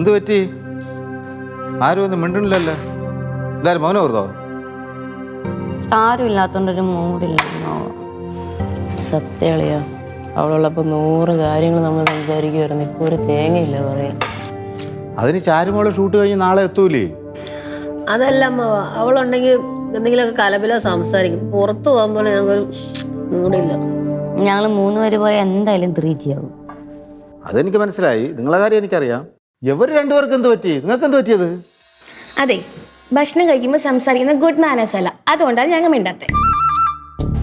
എന്ത് പറ്റി? ആരും ഒന്നും മിണ്ടണില്ലല്ലോ. എല്ലാവരും മൗനം ഓർത്തോ? ആരും ഇല്ലാത്തോണ്ടൊരു മൂടില്ല. സത്യളിയാ, അവളുള്ളപ്പോൾ 100 കാര്യങ്ങൾ നമ്മൾ സംസാരിക്കുമായിരുന്നു. ഇപ്പോൾ ഒരു തേങ്ങയില്ല പറയാൻ. അതിന് ചാരുമോളെ ഷൂട്ട് കഴിഞ്ഞ് നാളെ എത്തൂലേ? അതല്ല അമ്മാവ, അവളുണ്ടെങ്കിൽ എന്തെങ്കിലുമൊക്കെ കലപില സംസാരിക്കും. പുറത്തു പോകുമ്പോൾ ഞങ്ങൾക്കൊരു മൂടില്ല. ഞങ്ങൾ 3 പേര് പോയാൽ എന്തായാലും 3G ആവും. അതെനിക്ക് മനസ്സിലായി. നിങ്ങളെ കാര്യം എനിക്കറിയാം. ഇവർ രണ്ടുപേർക്ക് എന്ത് പറ്റി? നിങ്ങൾക്ക് എന്ത് പറ്റിയത്? അതെ, ഭക്ഷണം കഴിക്കുമ്പോൾ സംസാരിക്കുന്ന ഗുഡ് മാനേഴ്സ് അല്ല, അതുകൊണ്ടാണ് ഞങ്ങൾ മിണ്ടാത്തെ.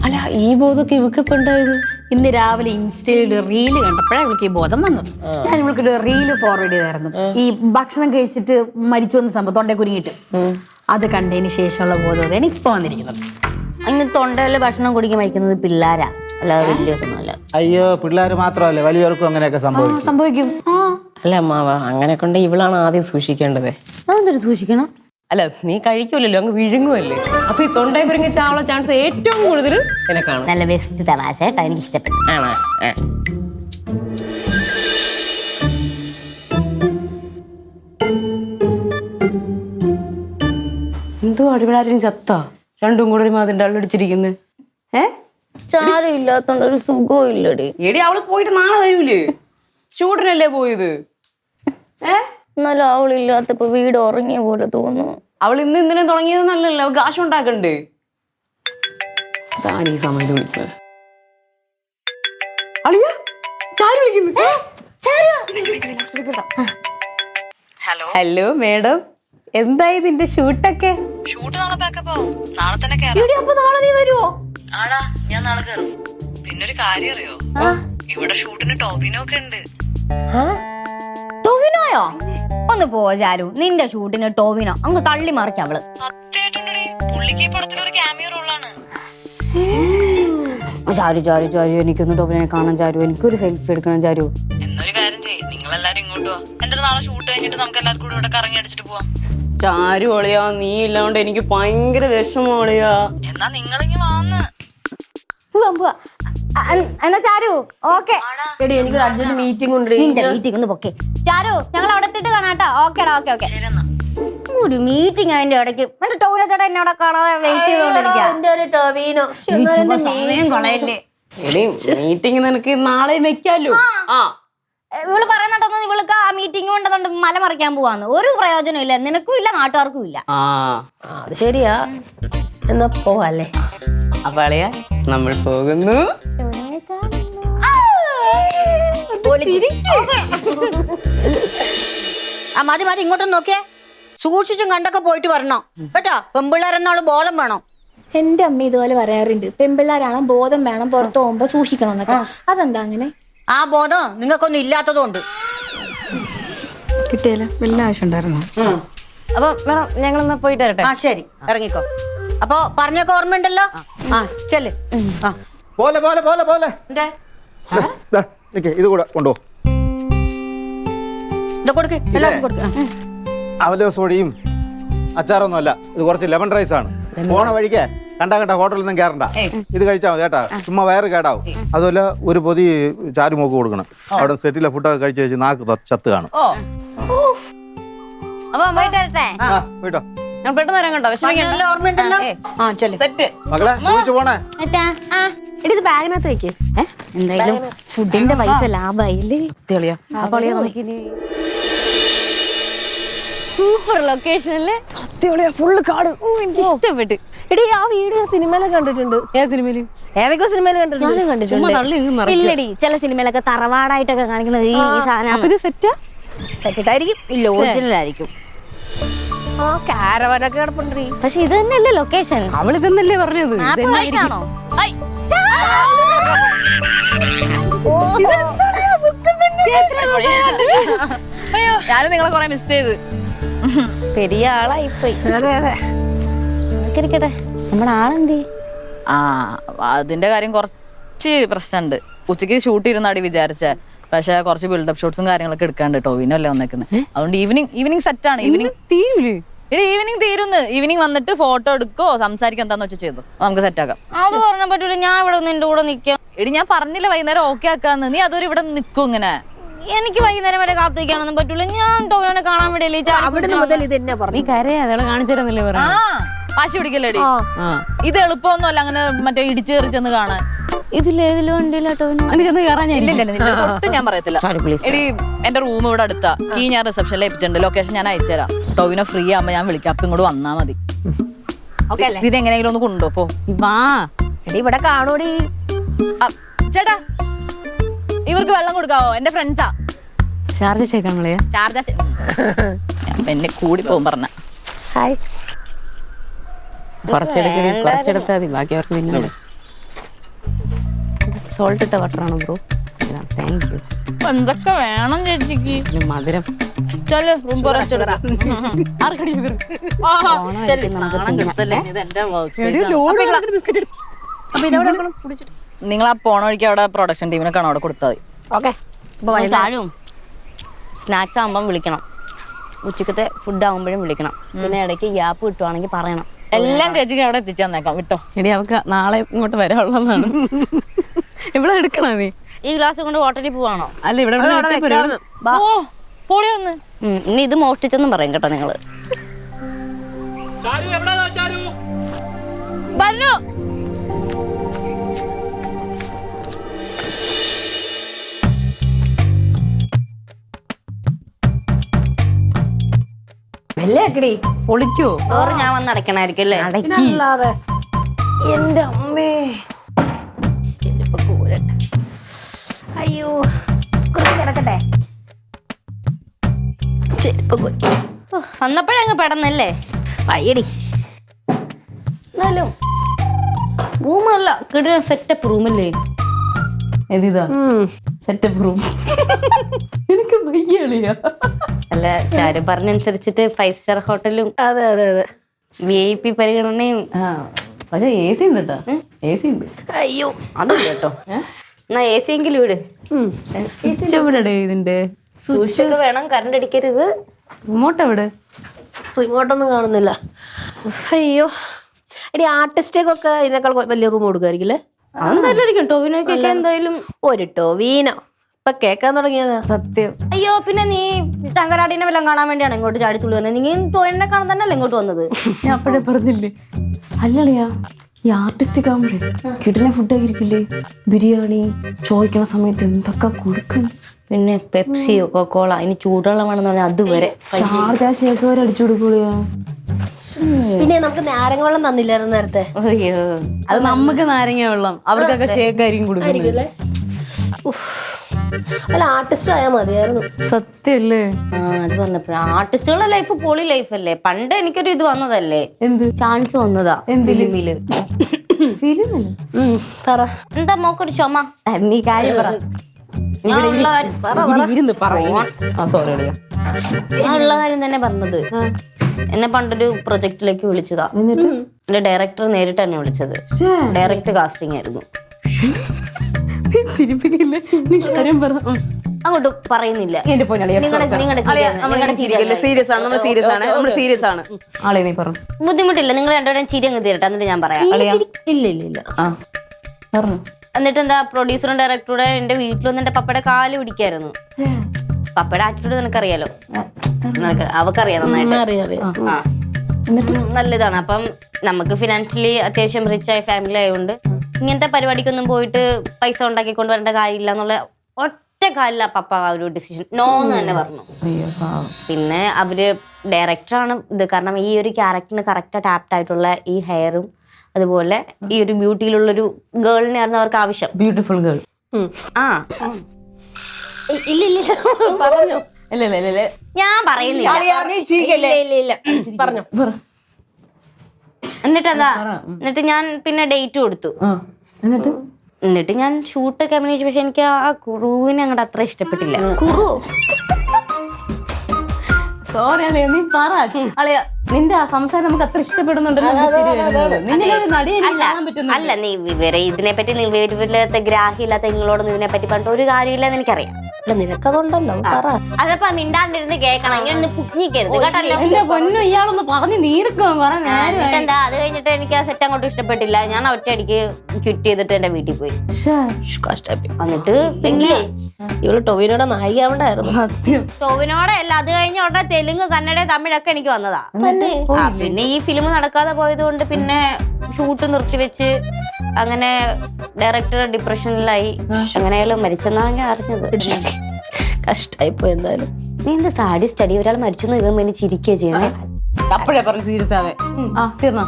അല്ല, ഈ ബോധമൊക്കെ ഇവക്ക് ഇപ്പം ഉണ്ടായത്? ഇന്ന് രാവിലെ ഇൻസ്റ്റയിൽ ഒരു റീല് കണ്ടപ്പോഴാണ് ഇവൾക്ക് ഈ ബോധം വന്നത്. ഞാൻ ഇവൾക്കൊരു റീല് ഫോർവേഡ് ചെയ്തായിരുന്നു. ഈ ഭക്ഷണം കഴിച്ചിട്ട് മരിച്ചു വന്ന സംഭവം, തൊണ്ടേ കുരുങ്ങിയിട്ട്. അത് കണ്ടതിന് ശേഷമുള്ള ബോധമാണ് ഇപ്പൊ വന്നിരിക്കുന്നത്. അങ്ങനെ തൊണ്ടയിൽ ഭക്ഷണം കുടിക്കാൻ മരിക്കുന്നത് പിള്ളേരാ, അല്ലാതെ വലിയൊന്നുമല്ല. അയ്യോ, പിള്ളേർ മാത്രമല്ല, വലിയവർക്കും അങ്ങനെയൊക്കെ സംഭവിക്കും. അല്ല അമ്മാവ, അങ്ങനെ കൊണ്ട് ഇവളാണ് ആദ്യം സൂക്ഷിക്കേണ്ടത്. അതെന്തൊരു സൂക്ഷിക്കണം? അല്ല, നീ കഴിക്കൂലല്ലോ, അങ്ങ് വിഴുങ്ങുമല്ലേ. അപ്പൊ ഈ തൊണ്ടയെ കുരുങ്ങി ചാവുള്ള ചാൻസ് ഏറ്റവും കൂടുതൽ എനക്കാണ്. നല്ല ബെസ്റ്റ് തമാശ കേട്ടോ, എനിക്ക് ഇഷ്ടപ്പെട്ടു. ആണോ? എന്തോ അടിപൊളിയാരും ചത്ത രണ്ടും കൂടെ ഒരു മാതിരി ഡള്ളടിച്ചിരിക്കുന്നു. ചാരം ഇല്ലാത്തോണ്ട് ഒരു സുഖവും ഇല്ലടി. എടി, അവള് പോയിട്ട് നാളെ വരൂലേ? ഷൂട്ടിനല്ലേ പോയത്? എന്നാലും അവളില്ലാത്തപ്പോ വീട് ഉറങ്ങിയ പോലെ തോന്നുന്നു. അവൾ ഇന്നലെ തുടങ്ങിയതെന്നല്ലല്ലോ, കാശ് ഉണ്ടാക്കണ്ടേ? താനീ സമയത്ത് വിളിക്കുന്നത്. ഹലോ മേഡം, എന്തായി നിന്റെ ഷൂട്ടൊക്കെ? ഷൂട്ട് നാളെ പാക്കപ്പ് ആവും. നാളെ തന്നെ കേറാം. അപ്പൊ നാളെ നീ വരുവോ? ആടാ, ഞാൻ നാളെ കയറും. പിന്നൊരു കാര്യം അറിയോ? ഇവിടെ ഷൂട്ടിന് ടോവിനോ ഒക്കെ ഉണ്ട്. ടോവിനോയോ? ഒന്ന് പോ ചാരു, നിന്റെ ഷൂട്ടിന് ടോവിനോ അങ്ങ് തള്ളി മറിക്കാം അവള്. സത്യമായിട്ടുണ്ടടി, പുള്ളിക്ക് ഈ പടത്തിലൊരു ക്യാമിയോ റോളാണ്. ചാരു ചാരു ചാരു, എനിക്കൊന്ന് ടോവിനെ കാണാൻ ചാരു, എനിക്കൊരു സെൽഫി എടുക്കണം ചാരു. എന്നൊരു കാര്യം ചെയ്യ്, നിങ്ങളെല്ലാരും ഇങ്ങോട്ട് വാ. എന്നിട്ട് നാളെ ഷൂട്ട് കഴിഞ്ഞിട്ട് നമുക്ക് എല്ലാവർക്കും കൂടെ ഇവിടെ കറങ്ങി അടിച്ചിട്ട് പോവാം. ചാരു ഒളിയാ, നീ ഇല്ലാണ്ട് എനിക്ക് ഭയങ്കര വിഷമം ഒളിയാ. എന്നാ നിങ്ങളിങ്ങ് വാന്ന്. എന്നാ ചാരു ഓക്കെ. എടി, എനിക്കൊരു അർജന്റ് മീറ്റിംഗ് ഉണ്ട്. നിന്റെ മീറ്റിംഗ് ഒന്ന് പൊക്കെ ചാരു, ഞങ്ങൾ അവിടെ എത്തിയിട്ട് കാണാട്ടോ. ഓക്കേടാ, ഓക്കെ ഓക്കെ. ഒരു മീറ്റിംഗ് അതിന്റെ ഇടയ്ക്ക് എന്റെ ടോവിനോ ചേട്ടാ എന്നെ അവിടെ കാണാതെ വെയിറ്റ് ചെയ്തോണ്ടിരിക്കാം. സമയം കളയല്ലേ. എടി, മീറ്റിംഗ് നിനക്ക് നാളെ വെക്കാലോ. ഇവള് പറയുന്നുണ്ടോന്ന്, ഇവൾക്ക് ആ മീറ്റിംഗ് കൊണ്ടതുകൊണ്ട് മല മറിക്കാൻ പോവാന്ന്. ഒരു പ്രയോജനം ഇല്ല, നിനക്കും ഇല്ല നാട്ടുകാർക്കും ഇല്ല. അത് ശരിയാ. എന്നാ പോവാല്ലേ? അപ്പൊ അളിയാ, നമ്മൾ പോകുന്നു. മതി മതി, ഇങ്ങോട്ടൊന്ന് നോക്കിയേ. സൂക്ഷിച്ചും കണ്ടൊക്കെ പോയിട്ട് വരണോ കേട്ടോ. പെമ്പിള്ളേരെന്നോള് ബോധം വേണം. എന്റെ അമ്മ ഇതുപോലെ പറയാറുണ്ട്, പെമ്പിള്ളാരാണ് ബോധം വേണം, പുറത്ത് പോകുമ്പോ സൂക്ഷിക്കണം എന്നൊക്കെ. അതെന്താ അങ്ങനെ? ആ ബോധം നിങ്ങൾക്കൊന്നും ഇല്ലാത്തതുകൊണ്ട്. കിട്ടിയല്ലോ, വല്ല ആവശ്യം ഉണ്ടായിരുന്നു. അപ്പൊ വേണം, ഞങ്ങളൊന്ന് പോയിട്ട് വരട്ടെ. ആ ശരി, ഇറങ്ങിക്കോ. അപ്പൊ പറഞ്ഞൊക്കെ ഓർമ്മയുണ്ടല്ലോ. ആ ചെല്ല്. ആ പോലെ പോലെ പോലെ പോലെ എന്തേ ഇത് കൂടെ കൊണ്ടുപോ. ഇത് കൊടുക്ക്, എല്ലാവർക്കും കൊടുക്ക്. അവലോസോടിയും അച്ചാറൊന്നും അല്ല, ഇത് കുറച്ച് ലെമൺ റൈസ് ആണ്. പോണ വഴിക്ക് കണ്ട ഹോട്ടലിൽ നിന്നും കയറണ്ട, ഇത് കഴിച്ചാൽ മതി കേട്ടാ. ചുമ്മാ വയറ് കേടാവും. അതുപോലെ ഒരു പൊതി ചാരുമോക്ക് കൊടുക്കണം. അവിടെ സെറ്റിലെ ഫുഡൊക്കെ കഴിച്ച് നാക്ക് ചത്ത് കാണും. അപ്പൊ പോയിട്ട് വരട്ടെ. പോയിട്ടോ, ഞാൻ പെട്ടെന്ന് വരാൻ കേട്ടോ. നല്ല ഓർമ്മയുണ്ടല്ലോ. ആ ചെല്ല്. സെറ്റ് മകളെ സൂക്ഷിച്ചു പോണേ. ഇത് ബാഗിനകത്ത് വെക്ക്. എന്തായാലും ഫുഡിന്റെ പൈസ ലാഭായില്ലേ. സൂപ്പർ ലൊക്കേഷൻ അല്ലേ? ഫുള്ള് കാട്. ഇഷ്ടപ്പെട്ട്. എടി, ആ വീഡിയോ സിനിമയിലൊക്കെ കണ്ടിട്ടുണ്ട്. ഏത് സിനിമയില്? ഏതൊക്കെ സിനിമയിൽ കണ്ടിട്ടുണ്ട്? ഇല്ലടി, ചില സിനിമയിലൊക്കെ തറവാടായിട്ടൊക്കെ കാണിക്കുന്നത് ഈ സാധനം. സെറ്റായിരിക്കും, ഇല്ല ഒറിജിനൽ ആ കാരവനൊക്കെ കിടപ്പുണ്ട്. പക്ഷെ ഇത് തന്നെയല്ലേ ലൊക്കേഷൻ? അവളിതെന്നല്ലേ പറഞ്ഞത്? ആണോ? അയ്യോ, ഞാനും നിങ്ങളെ കുറെ മിസ് ചെയ്ത്. പെരിയ ആളായിപ്പോയി. ഇരിക്കട്ടെ, നമ്മുടെ ആളെന്തി? ആ, അതിന്റെ കാര്യം കുറച്ച് പ്രശ്നമുണ്ട്. ഉച്ചക്ക് ഷൂട്ട് ഇരുന്നാടി വിചാരിച്ച, പക്ഷെ കുറച്ച് ബിൽഡപ്പ് ഷോട്ട്സും കാര്യങ്ങളൊക്കെ എടുക്കാണ്ട് ടോവിനോ അല്ലേ വന്നേക്കുന്നത്. അതുകൊണ്ട് ഈവനിങ് സെറ്റാണ്. ഈവനിങ് തീരുന്നു. ഈവനിങ് വന്നിട്ട് ഫോട്ടോ എടുക്കോ സംസാരിക്കോ എന്താന്ന് വെച്ചാൽ ചെയ്തു നമുക്ക് സെറ്റാക്കാം. അത് പറഞ്ഞാൽ പറ്റൂല, ഞാൻ ഇവിടെ നിന്റെ കൂടെ നിൽക്കാം. എടി ഞാൻ പറഞ്ഞില്ല വൈകുന്നേരം ഓക്കെ ആക്കാന്ന്. നീ അതൊരു ഇവിടെ നിൽക്കും ഇങ്ങനെ. എനിക്ക് വൈകുന്നേരം വരെ കാത്തിരിക്കാനൊന്നും പറ്റൂല. ഞാൻ ടോവിനോനെ കാണാൻ വേണ്ടിയല്ലേ അവിടെ മുതൽ ഇത് തന്നെ പറഞ്ഞു. നീ കരയാ അതോടെ കാണിച്ചു തരുന്നില്ലേ ആ വാശി പിടിക്കല്ലേടി. ഇത് എളുപ്പമൊന്നുമല്ല അങ്ങനെ മറ്റേ ഇടിച്ചേറി ചെന്ന് കാണാൻ. ഇതിലേതിലും ഉണ്ടല്ലോ ടോവിനോ. ചെന്ന് കയറാൻ ഞാൻ തൊട്ട് ഞാൻ പറയത്തില്ല. എടി എന്റെ റൂം ഇവിടെ അടുത്താ. കീ ഞാൻ റിസപ്ഷനിൽ ഏൽപ്പിച്ചിട്ടുണ്ട്. ലൊക്കേഷൻ ഞാൻ അയച്ചുതരാം. ടോവിനോ ഫ്രീ ആകുമ്പോ ഞാൻ വിളിക്കാം. അപ്പൊ ഇങ്ങോട്ട് വന്നാ മതി. ഇത് എങ്ങനെയെങ്കിലും ഒന്ന് കൊണ്ടുപോ. വാ എടി ഇവിടെ കാണൂടി. ചേട്ടാ ഇവർക്ക് വെള്ളം കൊടുക്കാവോ? എന്റെ ഫ്രണ്ട്സാ. ഷാർജ ഷേക്കാണല്ലേ? ചാർജ എന്നെ കൂടി പോകും പറഞ്ഞ. ഹായ്. കുറച്ചെടുത്താൽ മതി, ബാക്കി അവർക്ക് പിന്നെ. സോൾട്ട് ഇട്ട ബട്ടറാണ് ബ്രോ. Thank you. എന്തൊക്കെ വേണം ചേച്ചിക്ക്? മധുരം റൂം നിങ്ങൾ ആ പോണ വഴിക്ക് അവിടെ പ്രൊഡക്ഷൻ ടീമിനെ കാണാം. അവിടെ കൊടുത്താൽ മതി. ഓക്കെ. സ്നാക്സ് ആകുമ്പം വിളിക്കണം, ഉച്ചക്കത്തെ ഫുഡ് ആകുമ്പോഴും വിളിക്കണം, പിന്നെ ഇടയ്ക്ക് ഗ്യാപ്പ് കിട്ടുവാണെങ്കിൽ പറയണം. എല്ലാം ചേച്ചിക്ക് അവിടെ എത്തിച്ചു തന്നേക്കാം. വിട്ടോ. എടി അവക്ക് നാളെ ഇങ്ങോട്ട് വരാനുള്ളതാണ്. ഇവിടെ എടുക്കണോ നീ? ഈ ഗ്ലാസ് കൊണ്ട് ഹോട്ടലിൽ പോവാണോ? അല്ല ഇവിടെ ഇനി ഇത് മോഷ്ടിച്ചെന്നും പറയും കേട്ടോ നിങ്ങള്. വെള്ളയാക്കടി. പൊളിക്കോ? വേറെ ഞാൻ വന്ന് അടയ്ക്കണായിരിക്കും അല്ലേ? അല്ലാതെ. എന്റെ അമ്മേ. അയ്യോ കിടക്കട്ടെ. വന്നപ്പോഴേ അങ്ങ് പെടന്നല്ലേ? പയ്യടി. എന്നാലും റൂമല്ല, കിട സെറ്റപ്പ് റൂമല്ലേ? ഏതാ സെറ്റപ്പ് റൂം? എനിക്ക് വയ്യാളിയാ. അല്ല, ചാരു പറഞ്ഞനുസരിച്ചിട്ട് 5 സ്റ്റാർ ഹോട്ടലും അതെ അതെ അതെ VIP പരിഗണനയും. പക്ഷെ AC ഉണ്ട് കേട്ടോ. AC ഉണ്ട്. അയ്യോ അതും കേട്ടോ. എന്നാ AC എങ്കിലും വിട്. ഇവിടെ ഇതിന്റെ സൂക്ഷിച്ചൊക്കെ വേണം, കറണ്ട് അടിക്കരുത്. റിമോട്ട് എവിടെ? റിമോട്ടൊന്നും കാണുന്നില്ല. അയ്യോ എടി ആർട്ടിസ്റ്റേക്കൊക്കെ ഇതിനേക്കാൾ വലിയ റൂം കൊടുക്കുമായിരിക്കില്ലേ? അതെന്തായാലും ആയിരിക്കും. ടോവിനോയ്ക്കൊക്കെ എന്തായാലും ഒരു ടോവിനോ ഇപ്പൊ കേൾക്കാൻ തുടങ്ങിയതാ. സത്യം. അയ്യോ, പിന്നെ നീ ശങ്കരാടിനെ വല്ലതും കാണാൻ വേണ്ടിയാണ് ഇങ്ങോട്ട് ചാടിത്തുള്ളി വന്നത്. നീ ടോവിനെ കാണാൻ തന്നെയല്ലേ ഇങ്ങോട്ട് വന്നത്? ഞാൻ അപ്പോഴേ പറഞ്ഞില്ലേ. അല്ലളിയാ, ഈ ആർട്ടിസ്റ്റ് ആകുമ്പോഴേ കിട്ടുന്ന ഫുഡ് ആയിരിക്കില്ലേ? ബിരിയാണി ചോദിക്കണ സമയത്ത് എന്തൊക്കെ കൊടുക്കും. പിന്നെ പെപ്സിയോ കൊക്കോള, ഇനി ചൂടുവെള്ളമാണെന്ന് പറഞ്ഞാൽ അതുവരെ. ഷേക്ക് വരെ അടിച്ചു കൊടുക്കൂലയാ. പിന്നെ നമുക്ക് നാരങ്ങ വെള്ളം തന്നില്ലായിരുന്നു നേരത്തെ. അയ്യോ, അത് നമുക്ക് നാരങ്ങ വെള്ളം, അവർക്കൊക്കെ ഷേക്ക് ആയിരിക്കും കൊടുക്കുന്നത്. അല്ല ആർട്ടിസ്റ്റ് ആയാൽ മതിയായിരുന്നു. സത്യല്ലേ? അത് വന്നപ്പോഴാ ആർട്ടിസ്റ്റുകളുടെ ലൈഫ് പൊളി ലൈഫ് അല്ലേ? പണ്ട് എനിക്കൊരു ഇത് വന്നതല്ലേ, എന്ത് ചാൻസ് വന്നതാ ഫിലിമില്. പറ. എന്താ മോക്കൊരു ചുമ? നീ കാര്യം പറ. ഞാൻ ഉള്ള കാര്യം തന്നെ പറഞ്ഞത്. എന്നെ പണ്ടൊരു പ്രൊജക്റ്റിലേക്ക് വിളിച്ചതാ. എന്റെ ഡയറക്ടർ നേരിട്ട് എന്നെ വിളിച്ചത്. ഡയറക്റ്റ് കാസ്റ്റിംഗ് ആയിരുന്നു. ചിരിപ്പിക്കില്ലേ? നീ കാര്യം പറ. അങ്ങോട്ട് പറയുന്നില്ല. സീരിയസ് ആണ്, നമ്മൾ സീരിയസ് ആണ്, നമ്മൾ സീരിയസ് ആണ്. ആളെ നീ പറഞ്ഞു. ബുദ്ധിമുട്ടില്ല, നിങ്ങൾ രണ്ടുപേരും ചിരി അങ്ങ് തീരട്ടെ, എന്നിട്ട് ഞാൻ പറയാം. ഇല്ല ഇല്ല ഇല്ല. പറഞ്ഞു. എന്നിട്ട് എന്താ, പ്രൊഡ്യൂസറും ഡയറക്ടറുടെ എന്റെ വീട്ടിൽ വന്ന് എന്റെ പപ്പയുടെ കാല് പിടിക്കായിരുന്നു. പപ്പയുടെ ആറ്റിറ്റ്യൂഡ് നിനക്കറിയാലോ, അവക്കറിയാം നന്നായിട്ട്. നല്ലതാണ്. അപ്പം നമുക്ക് ഫിനാൻഷ്യലി അത്യാവശ്യം റിച്ച് ആയ ഫാമിലി ആയതുകൊണ്ട് ഇങ്ങനത്തെ പരിപാടിക്കൊന്നും പോയിട്ട് പൈസ ഉണ്ടാക്കിക്കൊണ്ട് വരേണ്ട കാര്യമില്ല എന്നുള്ള ഒറ്റ കാലില പപ്പ ആ ഒരു ഡിസിഷൻ നോന്ന് തന്നെ പറഞ്ഞു. പിന്നെ അവര് ഡയറക്ടറാണ് ഇത്, കാരണം ഈ ഒരു ക്യാരക്ടറിന് കറക്റ്റായിട്ട് ആപ്റ്റ് ആയിട്ടുള്ള ഈ ഹെയറും അതുപോലെ ഈ ഒരു ബ്യൂട്ടിയിലുള്ളൊരു ഗേളിനെ ആയിരുന്നു അവർക്ക് ആവശ്യം. Beautiful girl. ആ ഇല്ല പറഞ്ഞു. ഇല്ല ഞാൻ പറയുന്നില്ല. പറഞ്ഞു. എന്നിട്ട് എന്താ, എന്നിട്ട് ഞാൻ പിന്നെ ഡേറ്റ് കൊടുത്തു. എന്നിട്ട് ഞാൻ ഷൂട്ടൊക്കെ അഭിനയിച്ചു. പക്ഷെ എനിക്ക് ആ ക്രൂവിനെ അങ്ങോട്ട് അത്ര ഇഷ്ടപ്പെട്ടില്ല. സോറി അളിയ, നീ പറ. അളിയ, നിന്റെ ആ സംസാരം നമുക്ക് അത്ര ഇഷ്ടപ്പെടുന്നുണ്ടല്ലോ. അല്ല, നീ ഇതിനെപ്പറ്റി ഗ്രാഹ്യമില്ലാത്ത നിങ്ങളോടൊന്നും ഇതിനെപ്പറ്റി പറഞ്ഞിട്ട് ഒരു കാര്യമില്ലെന്ന് എനിക്കറിയാം. നിനക്കതുണ്ടല്ലോ പറ. അതപ്പോ മിണ്ടാണ്ടിരുന്ന് കേക്കണം, ഇങ്ങനെ പുഞ്ഞിക്കരുത് കേട്ടല്ലോ. എന്റെ പൊന്നു ഇയാളൊന്ന് പറഞ്ഞ് നീർക്കോ കുറെ നേരം. എന്നിട്ടെന്താ അത് കഴിഞ്ഞിട്ട് എനിക്ക് ആ സെറ്റ് അങ്ങോട്ട് ഇഷ്ടപ്പെട്ടില്ല. ഞാൻ ഒറ്റയടിക്ക് ക്വിറ്റ് ചെയ്തിട്ട് എന്റെ വീട്ടിൽ പോയി. കഷ്ടപ്പി. എന്നിട്ട് പിന്നെ ഇവള് ടൊവിനോടെ നായികയാവണ്ടായിരുന്നു. സത്യം. ടോവിനോടെ അല്ല, അത് കഴിഞ്ഞ ഉടനെ തെലുങ്ക്, കന്നഡ, തമിഴൊക്കെ എനിക്ക് വന്നതാ. പിന്നെ ഈ ഫിലിം നടക്കാതെ പോയത് കൊണ്ട് പിന്നെ ഷൂട്ട് നിർത്തിവെച്ച് അങ്ങനെ ഡയറക്ടർ ഡിപ്രഷനിലായി. അങ്ങനെ അയാൾ മരിച്ചെന്നാണ് ഞാൻ അറിഞ്ഞത്. കഷ്ടായിപ്പോ എന്തായാലും. നീ എന്താ സാഡി സ്റ്റഡി, ഒരാൾ മരിച്ചു എന്ന് ഇനി ചിരിക്കുക ചെയ്യണേ? അപ്പഴേ പറഞ്ഞു സീരിയസ് ആവേ. തീർന്നോ?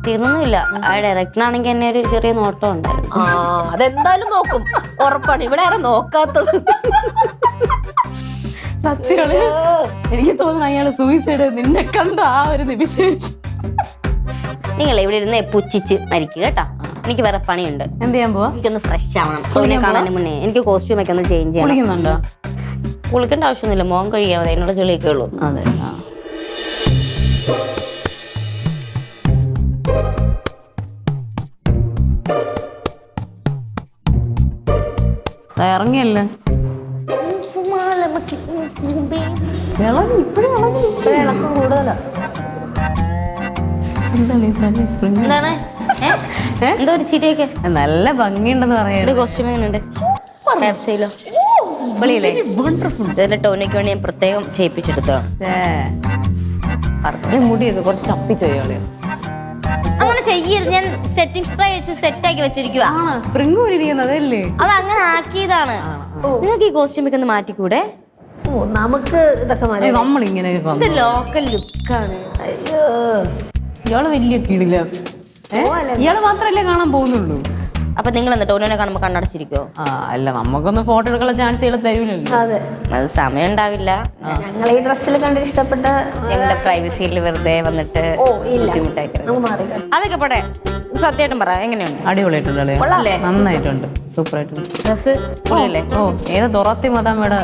തീർന്നൊന്നുമില്ല. ആ ഡയറക്ടറാണെങ്കിൽ എന്നെ ഒരു ചെറിയ നോട്ടം ഉണ്ടായിരുന്നു. അതെന്തായാലും നോക്കും, ഉറപ്പാണ്. ഇവിടെ ആരാ നോക്കാത്തത്? സത്യമാണ്. എനിക്ക് തോന്നുന്നു അയാള് സൂയിസൈഡ് നിന്നെ കണ്ട ആ ഒരു നിമിഷം. നിങ്ങൾ ഇവിടെ ഇരുന്ന് പുച്ഛിച്ച് മരിക്കുക കേട്ടോ. എനിക്ക് വേറെ പണിയുണ്ട്. എന്ത് ചെയ്യാൻ പോവാ? എനിക്കൊന്ന് ഫ്രഷ് ആവണം. ടോവിനെ കാണാൻ മുന്നേ എനിക്ക് കോസ്റ്റ്യൂം ഒക്കെ ഒന്ന് ചേഞ്ച് ചെയ്യണം. കുളിക്കുന്നുണ്ടോ? കുളിക്കേണ്ട ആവശ്യമൊന്നുമില്ല, മോൻ കഴിയാൻ മതി. എന്നോട് ചെളിയൊക്കെ ഉള്ളൂ. അതെ. ഇറങ്ങിയല്ലേ എന്താണ് എന്തോ ഒരു ചിരിയൊക്കെ? നല്ല ഭംഗിയുണ്ടെന്ന് പറയാം. കോസ്റ്റ്യൂം എങ്ങനെയുണ്ട്? ഹെയർ സ്റ്റൈലോ വിളിയില്ലേ? ഇതിന്റെ ടോണിക്ക് വേണ്ടി ഞാൻ പ്രത്യേകം ചെയ്യിപ്പിച്ചെടുത്തോ. മുടിയൊക്കെ കുറച്ച് ചപ്പിച്ചു അയാള്. അങ്ങനെ ചെയ്യരുത്. ഞാൻ സെറ്റിംഗ് സ്പ്രേ വെച്ച് സെറ്റ് ആക്കി വെച്ചിരിക്കുക. സ്പ്രിംഗ് പോലിരിക്കുന്നതല്ലേ? അത് അങ്ങനെ ആക്കിയതാണ്. നിങ്ങൾക്ക് ഈ കോസ്റ്റ്യൂം ഒക്കെ ഒന്ന് മാറ്റിക്കൂടെ? നമുക്ക് ഇതൊക്കെ മതി. നമ്മളിങ്ങനെ ഇത് ലോക്കൽ ലുക്കാണ്. ഇയാള് വലിയ കിടില. ഇയാള് മാത്രല്ലേ കാണാൻ പോകുന്നുള്ളൂ. അപ്പൊ നിങ്ങൾ എന്താ ടോണിനെ കാണുമ്പോ കണ്ണടച്ചിരിക്കോ? അല്ല, നമുക്കൊന്ന് ഫോട്ടോ എടുക്കാനുള്ള ചാൻസ് ഇയാളെ തരൂലല്ലോ. അതെ, അത് സമയം ഉണ്ടാവില്ല. ഞങ്ങൾ ഈ ഡ്രസ്സിൽ കണ്ടിട്ട് ഇഷ്ടപ്പെട്ട ഞങ്ങളുടെ പ്രൈവസിയിൽ വെറുതെ വന്നിട്ട് ബുദ്ധിമുട്ടാക്കി അതൊക്കെ പോട്ടെ. സത്യമായിട്ടും പറ, എങ്ങനെയുണ്ട്? അടിപൊളിയായിട്ടുണ്ടല്ലേ? നന്നായിട്ടുണ്ട്, സൂപ്പർ ആയിട്ടുണ്ട്. ഡ്രസ് പൊളിയല്ലേ? ഏത് ദൊറത്തി മതാമയുടെ?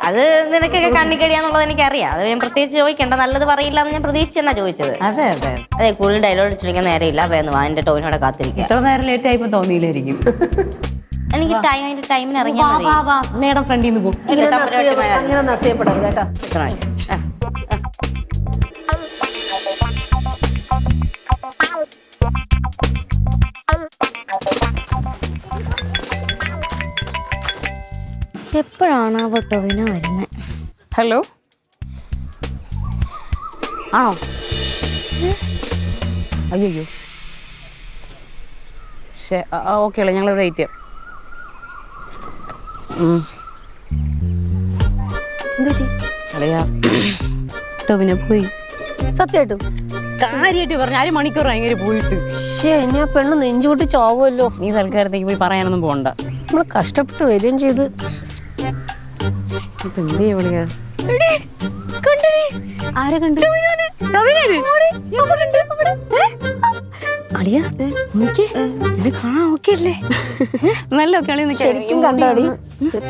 അത് നിനക്കൊക്കെ കണ്ണിക്കടിയാന്നുള്ളത് എനിക്കറിയാം. അത് ഞാൻ പ്രത്യേകിച്ച് ചോദിക്കണ്ട. നല്ലത് പറയില്ല എന്ന് ഞാൻ പ്രതീക്ഷിച്ചെന്നാ ചോദിച്ചത്. അതെ അതെ അതെ, കൂടുതൽ ഡയലോഗ് അടിച്ചിരിക്കാൻ നേരമില്ല. വേന്ന് വാ, എന്റെ ടോവിനോടെ കാത്തിരിക്കുക. ഇത്ര നേരം ലേറ്റ് ആയിപ്പോ തോന്നിയില്ലായിരിക്കും. എനിക്ക് അതിന്റെ ടൈമിന് ഇറങ്ങിയാൽ മതി. നേടം ഫ്രണ്ടിൽ നിന്ന് പോകും. അങ്ങനെ നഷ്ടപ്പെടരുത് കേട്ടോ. എപ്പോഴാണ് ആ ടോവിനോ വരുന്നത്? ഹലോ, ആണോ? അയ്യോ, ഓക്കെ അല്ലേ, ഞങ്ങളിവിടെ വെയിറ്റ് ചെയ്യാം. അളിയാ, ടോവിനോ പോയി. സത്യമായിട്ടും കാര്യമായിട്ട് പറഞ്ഞു, 1 മണിക്കൂർ ഭയങ്കര പോയിട്ട്. ഞാൻ പെണ്ണ് നെഞ്ചുകൂട്ടി ചാവുമല്ലോ. നീ തൽക്കാലത്തേക്ക് പോയി പറയാനൊന്നും പോകണ്ട. നമ്മള് കഷ്ടപ്പെട്ട് വരികയും ചെയ്ത്. ഇപ്പൊ എന്ത് ചെയ്യാ വിളിക്കാ? ആരെ കണ്ടു? അളിയാ കാണാൻ ഓക്കെ അല്ലേ? നല്ല ഓക്കെ അളിയ. ശരിക്കും കണ്ടോടി,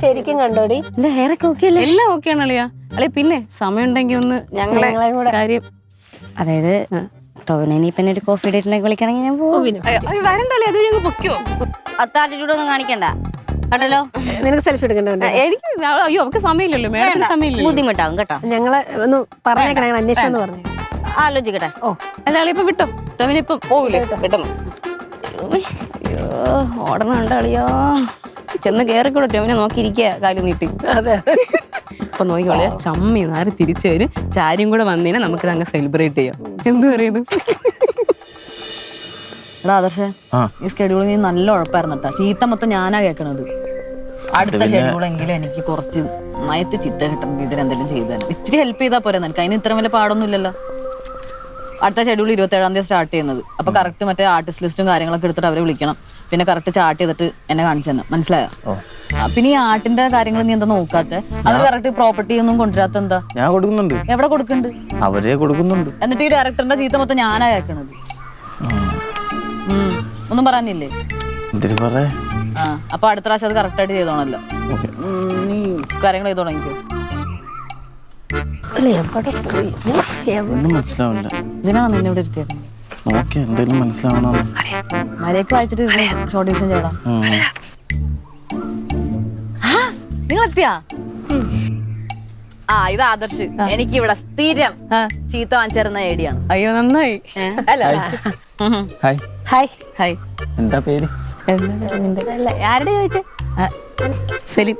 ശരിക്കും കണ്ടോടി. എന്റെ ഹെയർ ഒക്കെ ഓക്കെ അല്ലേ? എല്ലാം ഓക്കെയാണ് അളിയ. അളിയ പിന്നെ സമയം ഉണ്ടെങ്കിൽ ഒന്ന് ഞങ്ങളെ കാര്യം. അതായത് ടോവിനെ ഇനിയിപ്പം ഒരു കോഫി ഡേറ്റിലേക്ക് വിളിക്കണമെങ്കിൽ ഞാൻ പോകും. വരണ്ടല്ലേ, അത് ഞങ്ങൾ പൊക്കോ. അത്താറ്റിറ്റ്യൂഡ് ഒന്നും കാണിക്കണ്ട കേട്ടല്ലോ. നിനക്ക് സെൽഫി എടുക്കണ്ടോ? എനിക്ക് അയ്യോ, അവർക്ക് സമയമില്ലല്ലോ, മേഡത്തിന് സമയമില്ലല്ലോ. ബുദ്ധിമുട്ടാവും കേട്ടോ. ഞങ്ങളെ ഒന്ന് പറഞ്ഞേക്കണേ, ഞങ്ങൾ അന്വേഷണം എന്ന് പറഞ്ഞു. ആലോചിക്കട്ടെ. അല്ല അളിയ ഇപ്പൊ വിട്ടോ, ടോവിനെ ഇപ്പം പോകൂലേ? പെട്ടെന്ന് അയ്യോ, ഓടണുണ്ട് അളിയോ. ചെന്ന് കയറിക്കൂടെ, ടോവിനെ നോക്കിയിരിക്കുക കാര്യം നീട്ടി. അതെ, അപ്പൊ നോക്കിക്കോളെ, ചമ്മി നാര് തിരിച്ചു വരും. ചാരിയും കൂടെ വന്നതിനെ നമുക്കിത് അങ്ങ് സെലിബ്രേറ്റ് ചെയ്യാം. എന്ത് പറയുന്നു? എടാ ആദർശേ, ഈ സ്കെഡ്യൂൾ നീ നല്ല ഉഴപ്പായിരുന്നു കേട്ടോ. ചീത്ത മൊത്തം ഞാനാ കേൾക്കണത്. അടുത്ത ഷെഡ്യൂളെങ്കിലും എനിക്ക് കുറച്ച് നയത്ത് ചിത്ത കിട്ടുന്ന രീതിയിൽ എന്തെങ്കിലും ചെയ്താൽ ഇച്ചിരി ഹെൽപ്പ് ചെയ്താൽ പോരെ നിനക്ക്. അതിന് ഇത്ര വലിയ പാടൊന്നും ഇല്ലല്ലോ. അടുത്ത ഷെഡ്യൂൾ 27-ാം തീയതി സ്റ്റാർട്ട് ചെയ്യുന്നത്. അപ്പൊ കറക്റ്റ് മറ്റേ ആർട്ടിസ്റ്റ് ലിസ്റ്റും കാര്യങ്ങളൊക്കെ എടുത്തിട്ട് അവരെ വിളിക്കണം. പിന്നെ കറക്റ്റ് ചാർട്ട് ചെയ്തിട്ട് എന്നെ കാണിച്ചു തന്നെ, മനസ്സിലായോ? പിന്നെ ഈ ആർട്ടിന്റെ കാര്യങ്ങൾ നീ എന്താ നോക്കാത്ത? അവർ കറക്റ്റ് പ്രോപ്പർട്ടി ഒന്നും കൊണ്ടുവരാത്ത എന്താ? ഞാൻ കൊടുക്കുന്നുണ്ട്. എവിടെ കൊടുക്കുന്നുണ്ട്? അവരെ കൊടുക്കുന്നുണ്ട്. എന്നിട്ട് ഈ ഡയറക്ടറിന്റെ ചീത്ത മൊത്തം ഞാനാ കേൾക്കണത്. ഒന്നും പറയാനില്ലേ? ആ, അപ്പൊ അടുത്ത പ്രാവശ്യം അത് കറക്റ്റ് ആയിട്ട് ചെയ്തോണല്ലോ. നീ കാര്യങ്ങൾ ചെയ്ത് തുടങ്ങിക്കോ. മനസ്സിലാവില്ല. ഇതിനാണ് നിന്നെ ഇവിടെ ഇരുത്തിയേക്കുന്നത്. എന്തെങ്കിലും മനസ്സിലാവണം. മര്യാദക്ക് വായിച്ചിട്ട് ഷോർട്ട് ഡിവിഷൻ ചെയ്യണം. നിങ്ങളെത്തിയാ? ആ ഇത് ആദർശ്. എനിക്ക് ഇവിടെ സ്ഥിരം ചീത്ത വാങ്ങിച്ചിരുന്ന ഏടിയാണ്. അയ്യോ നന്നായി. അല്ല ഹായ് ഹായ്. ഹായ്. എന്താ പേര്? ആരുടെ ചോദിച്ചേ? സെലിം.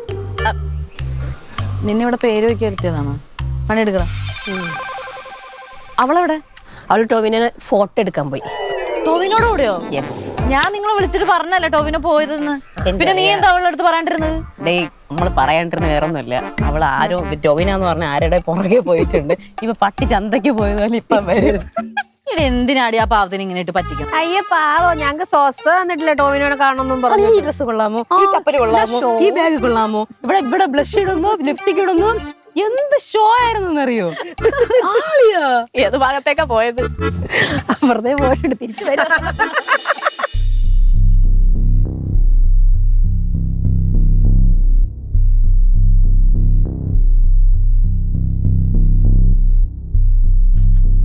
നിന്നെ ഇവിടെ പേര് വയ്ക്കി വരുത്തിയതാണോ? പണിയെടുക്കണം. അവളെവിടെ? അവള് ടോവിനെ ഫോട്ടോ എടുക്കാൻ പോയി. ടോവിനോട് കൂടെയോ? യെസ്. ഞാൻ നിങ്ങളെ വിളിച്ചിട്ട് പറഞ്ഞല്ലേ ടോവിനോ പോയതെന്ന്. പിന്നെ നീ എന്താ അവളുടെ അടുത്ത് പറയാണ്ടിരുന്നത്? ഡേയ് നമ്മള് പറയാണ്ടിരുന്ന വേറൊന്നുമില്ല. അവൾ ആരോ ടോവിനാന്ന് പറഞ്ഞ ആരുടെ പുറകെ പോയിട്ടുണ്ട്. ഇവ പട്ടി ചന്തയ്ക്ക് പോയതുപോലെ ഇപ്പം വരും. ഇവിടെ എന്തിനാടി ആ പാവത്തിന് ഇങ്ങനെ ഇട്ട് പറ്റിക്കണം? അയ്യ പാവോ, ഞങ്ങക്ക് സ്വസ്ഥ തന്നിട്ടില്ല ടോവിനോനെ കാണണമെന്നും പറഞ്ഞു. ഈ ഡ്രസ് കൊള്ളാമോ? ഈ ചപ്പല് കൊള്ളാമോ? ഈ ബാഗ് കൊള്ളാമോ? ഇവിടെ ബ്ലഷ് ഇടുന്നു, ലിപ്സ്റ്റിക് ഇടുന്നു. എന്ത് ഷോ ആയിരുന്നറിയോ? ഏത് ഭാഗത്തേക്കാ പോയത്? വെറുതെ പോയിട്ട് തിരിച്ചു വരാം.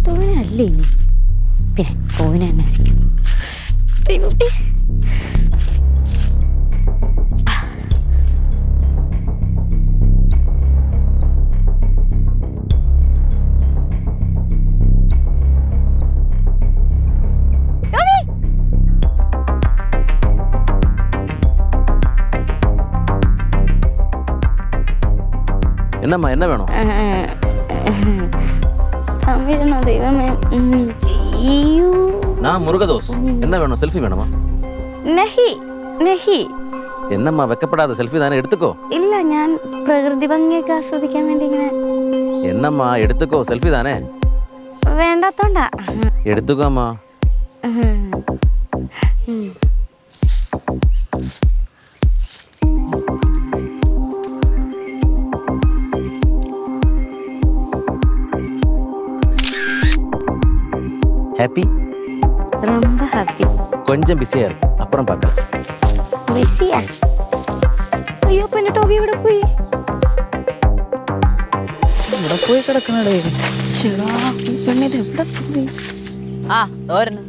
ടോവിനല്ലേ ഇനി? പിന്നെ ടോവിന തന്നെ ആയിരിക്കും. എന്നമ്മ என்ன വേണോ? തമിഴനോ ദൈവമേ? நான் முருகதோஸ். என்ன வேணும்? செல்ஃபி வேணுமா? നഹി നഹി. എന്നമ്മ വെക്കപ്പെടാതെ സെൽഫി താനെ എടുത്തുക്കോ. ഇല്ല, ഞാൻ പ്രകൃതി ഭംഗിയൊക്കെ ആസ്വദിക്കാൻ വേണ്ടി ഇങ്ങനെ. എന്നമ്മ എടുത്തുക്കോ, സെൽഫി താനെ. വേണ്ടാത്തോണ്ടാ. എടുത്തുക്കോ അമ്മ. ஹாப்பி? ரொம்ப ஹாப்பி. கொஞ்சம் பிஸியா இருக்கு, அப்புறம் பார்க்கலாம். ബിസിയാ? അയ്യോ പിന്നെ ടോബി ഇവിടെ പോയി. ഇവിടെ പോയി കിടക്കണടേ. പെണ്ണിത് എവിടെ പോയി? ആ തോരന്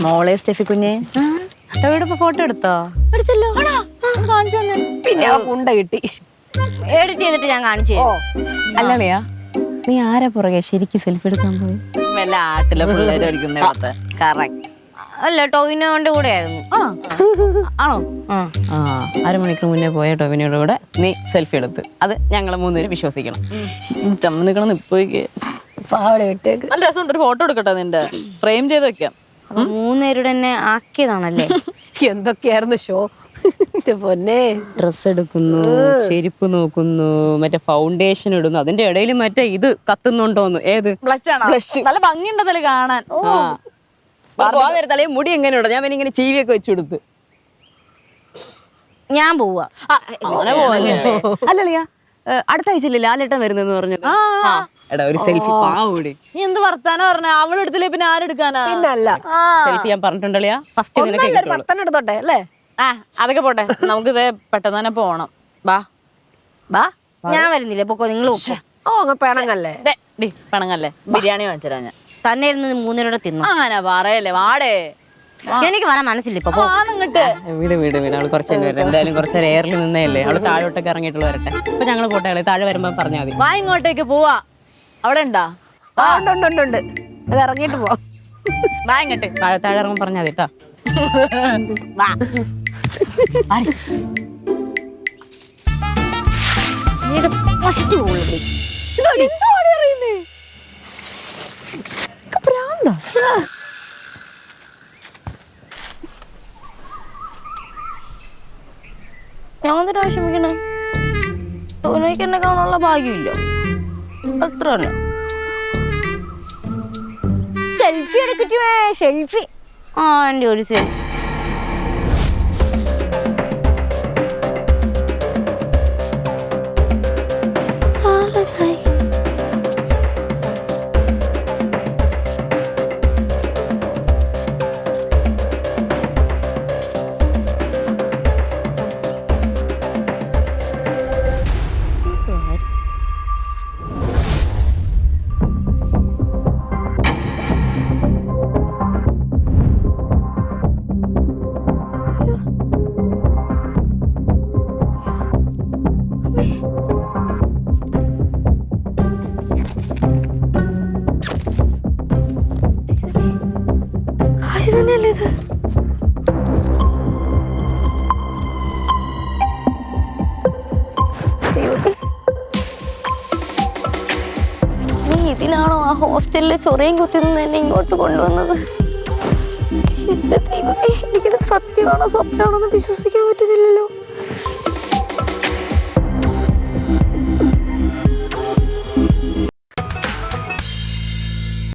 മോളെ സ്റ്റെഫി കുഞ്ഞെ ഇവിടെ ഫോട്ടോ എടുത്തോ? അടിച്ചല്ലോ. കാണിച്ചു തന്നെ. പിന്നെ ആ കുണ്ട കിട്ടി. എഡിറ്റ് ചെയ്തിട്ട് ഞാൻ കാണിച്ചു തരാം. അല്ലല്ലയാ, നീ ആരാ പുറകെ ശരിക്കും സെൽഫി എടുക്കാൻ പോയി? വല്ല ആട്ടിലെ പിള്ളേരായിരിക്കും നേരത്തെ. കറക്റ്റ്. അല്ല, ടോവിനോന്റെ കൂടെ ആയിരുന്നു. ആണോ? ആ അരമണിക്കൂർ മുന്നേ പോയ ടോവിനോട് കൂടെ നീ സെൽഫി എടുത്ത്. അത് ഞങ്ങൾ മൂന്നുപേരും വിശ്വസിക്കണം. ചമ്മ നിക്കണം നിപ്പോയിക്ക്. പാവടെ വിട്ടേക്ക്. നല്ല രസമുണ്ട്. ഒരു ഫോട്ടോ എടുക്കട്ടെ നിന്റെ, ഫ്രെയിം ചെയ്ത് വെക്കാം. മൂന്നുപേരുടെ തന്നെ ആക്കിയതാണല്ലേ? എന്തൊക്കെയായിരുന്നു ഷോ. പൊന്നെ, ഡ്രസ് എടുക്കുന്നു, ചെരുപ്പ് നോക്കുന്നു, മറ്റേ ഫൗണ്ടേഷൻ ഇടുന്നു, അതിന്റെ ഇടയിൽ മറ്റേ ഇത് കത്തുന്നുണ്ടോന്ന്. ഏത് ബ്ലഷാണോ? നല്ല ഭംഗിയുണ്ടതല്ലേ കാണാൻ. തലേ മുടി എങ്ങനെ ഉണ്ടോ? ഞാൻ പിന്നെ ഇങ്ങനെ ചീവിയൊക്കെ വെച്ചു കൊടുത്ത്. ഞാൻ പോവാ. അങ്ങനെ പോവല്ലേ? അല്ലല്ലയാ, അടുത്ത ആഴ്ചയില്ലേ ലാലേട്ടൻ വരുന്നെന്ന് പറഞ്ഞത്? എടാ ഒരു സെൽഫി പാവൂടി. നീ എന്ത് വർത്താനം പറഞ്ഞ? അവളെടുത്തില്ലേ പിന്നെ ആരെടുക്കാനാ? പിന്നല്ല. സെൽഫി ഞാൻ പറഞ്ഞിട്ടുണ്ടല്ലോ ഫസ്റ്റ് നിനക്ക് കിട്ടുള്ളൂ. 10 എടുത്തോട്ടെ അല്ലേ? ആ അതൊക്കെ പോട്ടെ, നമുക്ക് ഇതേ പെട്ടെന്ന് തന്നെ പോണം. ബാ ബാ. ഞാൻ വരുന്നില്ല, പൊക്കോ നിങ്ങൾ. ഓ അങ്ങ് പേണങ്ങല്ലേ? പണങ്ങല്ലേ? ബിരിയാണി വാങ്ങിച്ചരാ ഞാൻ. തന്നെ ഇരുന്ന് മൂന്നുപേരുടെ തിന്നു. അങ്ങനെ പറയല്ലേ, വാടേ. എനിക്ക് വരാൻ മനസ്സില്ല ഇപ്പൊ. നിങ്ങട്ട് വീട് വീട് വീട് അവള് കുറച്ച് എന്തായാലും കുറച്ച് എയറിൽ നിന്നേല്ലേ. അവള് താഴോട്ടൊക്കെ ഇറങ്ങിയിട്ടുള്ള വരട്ടെ. അപ്പൊ ഞങ്ങള് പോട്ടെ, താഴെ വരുമ്പോ പറഞ്ഞാൽ മതി. വാ ഇങ്ങോട്ടേക്ക് പോവാ. അവിടെ ഉണ്ടാ? ഉണ്ട്. അത് ഇറങ്ങിയിട്ട് പോ. വാ ഇങ്ങോട്ട്. താഴെ ഇറങ്ങുമ്പോ പറഞ്ഞാൽ മതി കേട്ടോ. വാ. ഫസ്റ്റ് പോകുള്ളൂ. ഞാൻ എന്തിനാ വിഷമിക്കണേ? ടോവിനോയ്ക്ക് എന്നെ കാണാനുള്ള ഭാഗ്യമില്ല, അത്ര തന്നെ. സെൽഫി എടുക്കട്ടെ, സെൽഫി. ആ എൻ്റെ ഒരു സെൽഫി. കാശ് തന്നെയല്ലേ ഇത്? നീ ഇതിനാണോ ആ ഹോസ്റ്റലിലെ ചൊറയും കുത്തി നിന്ന് എന്നെ ഇങ്ങോട്ട് കൊണ്ടുവന്നത്? എന്റെ ദൈവമേ, എനിക്കിത് സത്യമാണോ സ്വപ്നമാണോ എന്ന് വിശ്വസിക്കാൻ പറ്റുന്നില്ലല്ലോ.